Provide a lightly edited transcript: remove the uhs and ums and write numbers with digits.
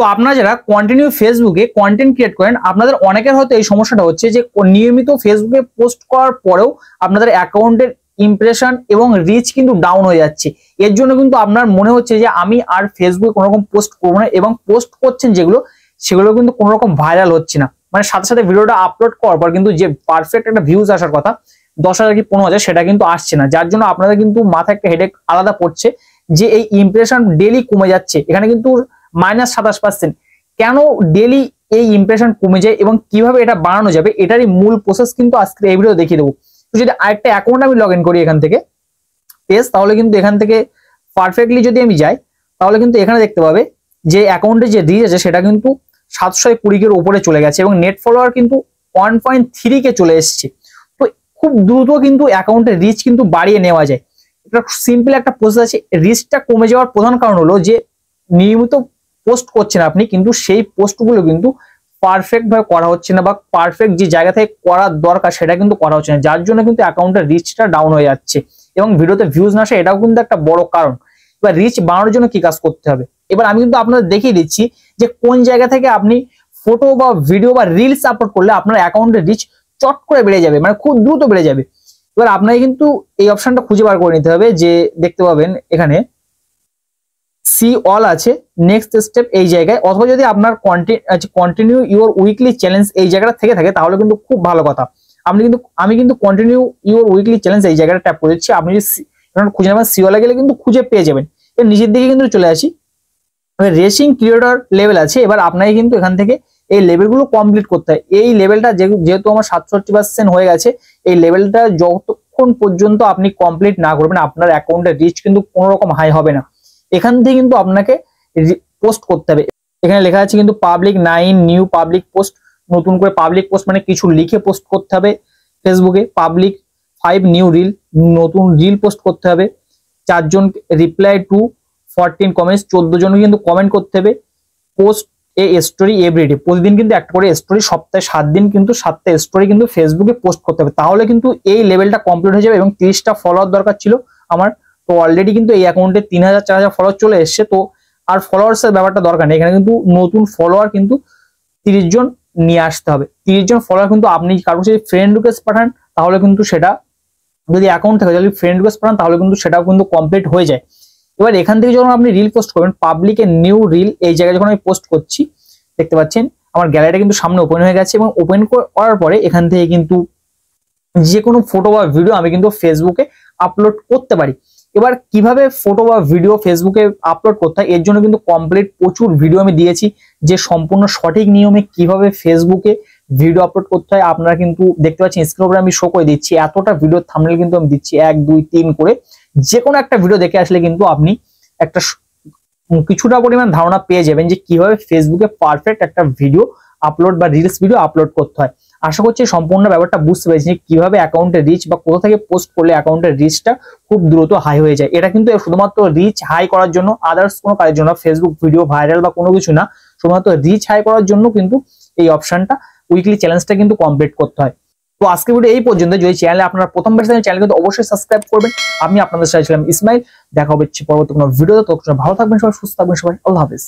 তো আপনারা যারা কন্টিনিউ ফেসবুকে কন্টেন্ট ক্রিয়েট করেন, আপনাদের অনেকের হয়তো এই সমস্যাটা হচ্ছে যে নিয়মিত ফেসবুকে পোস্ট করার পরেও আপনাদের অ্যাকাউন্টের ইমপ্রেশন এবং রিচ কিন্তু ডাউন হয়ে যাচ্ছে। এর জন্য কিন্তু আপনার মনে হচ্ছে যে আমি আর ফেসবুকে কোনো রকম পোস্ট করবো না, এবং পোস্ট করছেন যেগুলো সেগুলো কিন্তু কোনো রকম ভাইরাল হচ্ছে না। মানে সাথে সাথে ভিডিওটা আপলোড করার পর কিন্তু যে পারফেক্ট একটা ভিউজ আসার কথা 10,000 কি 15,000 সেটা কিন্তু আসছে না, যার জন্য আপনাদের কিন্তু মাথায় একটা হেডেক আলাদা পড়ছে যে এই ইমপ্রেশন ডেলি কমে যাচ্ছে। এখানে কিন্তু -27%। কেন ডেলি এই ইমপ্রেশন কমে যায় এবং কিভাবে এটা বাড়ানো যাবে এটারই মূল প্রসেস কিন্তু আজকে এই ভিডিও দেখিয়ে দেবো। তো যদি আরেকটা অ্যাকাউন্ট আমি লগ ইন করি এখান থেকে পেজ, তাহলে কিন্তু এখান থেকে পারফেক্টলি যদি আমি যাই তাহলে কিন্তু এখানে দেখতে পাবে যে অ্যাকাউন্টে যে রিচ আছে সেটা কিন্তু 720 উপরে চলে গেছে এবং নেট ফলোয়ার কিন্তু 1.3 কে চলে এসছে। তো খুব দ্রুত কিন্তু অ্যাকাউন্টের রিচ কিন্তু বাড়িয়ে নেওয়া যায়। এটা সিম্পল একটা প্রসেস আছে। রিচটা কমে যাওয়ার প্রধান কারণ হলো যে নিয়মিত পোস্ট করছেন আপনি, কিন্তু সেই পোস্টগুলো কিন্তু পারফেক্ট ভাবে করা হচ্ছে না, বা পারফেক্ট যে জায়গা থেকে করার দরকার সেটা কিন্তু করা হচ্ছে না, যার জন্য কিন্তু অ্যাকাউন্টের রিচটা ডাউন হয়ে যাচ্ছে এবং ভিডিওতে ভিউজ না আসে, এটাও কিন্তু একটা বড় কারণ। এবার রিচ বাড়ানোর জন্য কি কাজ করতে হবে, এবার আমি কিন্তু আপনাদের দেখিয়ে দিচ্ছি যে কোন জায়গা থেকে আপনি ফটো বা ভিডিও বা রিলস আপলোড করলে আপনার অ্যাকাউন্টের রিচ চট করে বেড়ে যাবে, মানে খুব দ্রুত বেড়ে যাবে। এবার আপনাকে কিন্তু এই অপশনটা খুঁজে বার করে নিতে হবে, যে দেখতে পাবেন এখানে সি অল আছে, নেক্সট স্টেপ এই জায়গায়, অথবা যদি আপনার কন্টিনিউ ইউর উইকলি চ্যালেঞ্জ এই জায়গাটা থেকে থাকে তাহলে কিন্তু খুব ভালো কথা। আমি কিন্তু কন্টিনিউ ইউর উইকলি চ্যালেঞ্জ এই জায়গাটা ট্যাপ করে দিচ্ছি। আপনি যদি খুঁজে নেবেন সি অলে গেলে কিন্তু খুঁজে পেয়ে যাবেন। এর নিচের দিকে কিন্তু চলে আসি, রেসিং ক্রিয়েটর লেভেল আছে। এবার আপনাকে কিন্তু এখান থেকে এই লেভেলগুলো কমপ্লিট করতে হয়। এই লেভেলটা যেহেতু আমার 67% হয়ে গেছে, এই লেভেলটা যতক্ষণ পর্যন্ত আপনি কমপ্লিট না করবেন আপনার অ্যাকাউন্টের রিচ কিন্তু কোনো রকম হাই হবে না। এখান থেকে কিন্তু আপনাকে পোস্ট করতে হবে। এখানে লেখা আছে কিন্তু পাবলিক 9 নিউ পাবলিক পোস্ট, নতুন করে পাবলিক পোস্ট মানে কিছু লিখে পোস্ট করতে হবে ফেসবুকে। পাবলিক 5 নিউ রিল, নতুন রিল পোস্ট করতে হবে। 4 জন রিপ্লাই টু 14 কমেন্টস, 14 জন কিন্তু কমেন্ট করতে হবে। পোস্ট এ স্টোরি এভরিডে, প্রতিদিন কিন্তু একটা করে স্টোরি, সপ্তাহে 7 দিন কিন্তু 7টা স্টোরি কিন্তু ফেসবুকে পোস্ট করতে হবে, তাহলে কিন্তু এই লেভেলটা কমপ্লিট হয়ে যাবে। এবং 30টা ফলোয়ার দরকার ছিল আমার, তো অলরেডি কিন্তু এই অ্যাকাউন্টে 3,000-4,000 ফলোয়ার চলে এসছে। তো আর ফলোয়ার্স এর ব্যাপারটা দরকার নেই, এখানে কিন্তু নতুন ফলোয়ার কিন্তু 30 জন নিয়ে আসতে হবে। 30 জন ফলোয়ার কিন্তু আপনি কারো যদি ফ্রেন্ড রিকোয়েস্ট পাঠান তাহলে কিন্তু সেটা, যদি অ্যাকাউন্ট থাকে যদি ফ্রেন্ড রিকোয়েস্ট পাঠান তাহলে কিন্তু সেটাও কিন্তু কমপ্লিট হয়ে যায়। এবার এখান থেকে যখন আপনি রিল পোস্ট করবেন, পাবলিকে নিউ রিল এই জায়গায় যখন আমি পোস্ট করছি দেখতে পাচ্ছেন আমার গ্যালারিটা কিন্তু সামনে ওপেন হয়ে গেছে, এবং ওপেন করার পরে এখান থেকে কিন্তু যে কোনো ফটো বা ভিডিও আমি কিন্তু ফেসবুকে আপলোড করতে পারি। এবার কিভাবে ফটো বা ভিডিও ফেসবুকে আপলোড করতে হয় এর জন্য কিন্তু কমপ্লিট প্রচুর ভিডিও আমি দিয়েছি, যে সম্পূর্ণ সঠিক নিয়মে কিভাবে ফেসবুকে ভিডিও আপলোড করতে হয়। আপনারা কিন্তু দেখতে পাচ্ছেন স্ক্রিনের উপরে আমি শো করে দিচ্ছি, এতটা ভিডিও থাম্বনেল কিন্তু আমি দিচ্ছি 1 2 3 করে। যে কোনো একটা ভিডিও দেখে আসলে কিন্তু আপনি একটা কিছুটা পরিমাণ ধারণা পেয়ে যাবেন যে কিভাবে ফেসবুকে পারফেক্ট একটা ভিডিও আপলোড বা রিলস ভিডিও আপলোড করতে হয়। আশা করছি সম্পূর্ণ ব্যাপারটা বুঝতে পেরেছি কিভাবে অ্যাকাউন্টের রিচ বা কোথা থেকে পোস্ট করলে অ্যাকাউন্টের রিচটা খুব দ্রুত হাই হয়ে যায়। এটা কিন্তু শুধুমাত্র রিচ হাই করার জন্য, আদার্স কোনো কাজের জন্য, ফেসবুক ভিডিও ভাইরাল বা কোনো কিছু না, শুধুমাত্র রিচ হাই করার জন্য কিন্তু এই অপশনটা উইকলি চ্যালেঞ্জটা কিন্তু কমপ্লিট করতে হয়। তো আজকে ভিডিও এই পর্যন্ত। যদি চ্যানেলে আপনারা প্রথমবার চ্যানেল কিন্তু অবশ্যই সাবস্ক্রাইব করবেন। আমি আপনাদের সাথে ছিলাম ইসমাইল, দেখা হবে পরবর্তী কোনো ভিডিওতে। ততক্ষণ ভালো থাকবেন সবাই, সুস্থ থাকবেন সবাই, আল্লাহ হাফেজ।